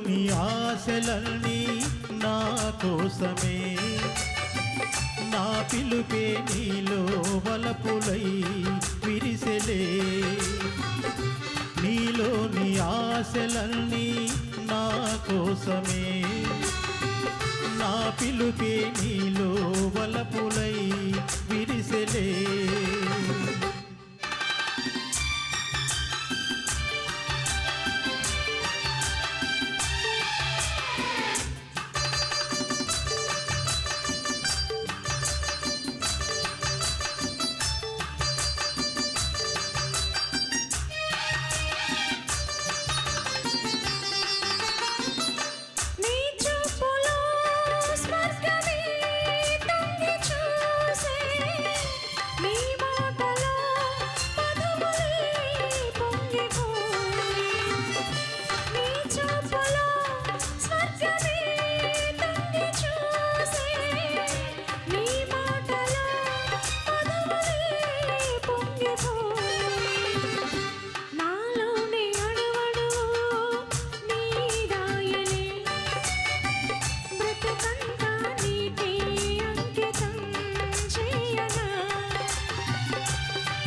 నీలోని ఆశలన్నీ నా కోసమే, నా పిలుపే నీలో వలపులై విరిసెలే. నీలోని ఆశలన్నీ నా కోసమే, నా పిలుపే నీలో వలపులై విరిసెలే.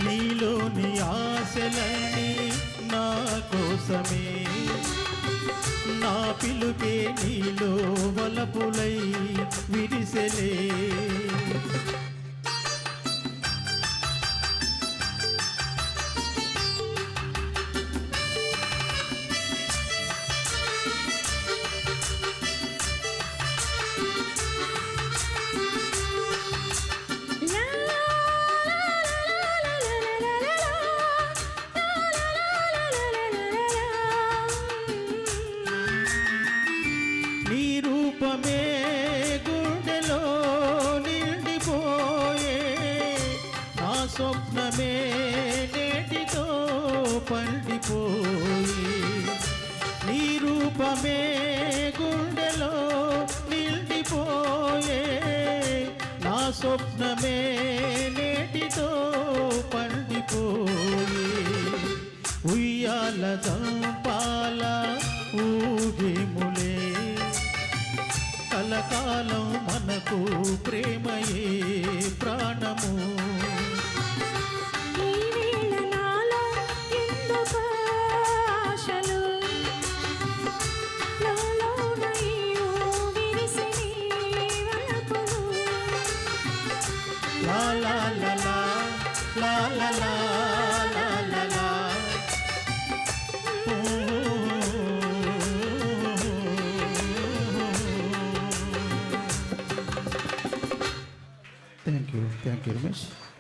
నీలోని ఆశలన్నీ నా కోసమే, నా పిలుపే నీలో వలపులై విరిసెలే. నీ రూపమే గుండెలో నిండిపోయే, నా స్వప్నమే నేటితో పండిపోయే. నీ రూపమే గుండెలో నిండిపోయే, నా స్వప్నమే నేటితో పండిపోయే. ఉయ్యాల జంపాల ఊగేములే, కలకాలం మనకు ప్రేమయే ప్రాణము. లా లా లా లా లా లా లా లా లా లా. Thank you, Ramesh.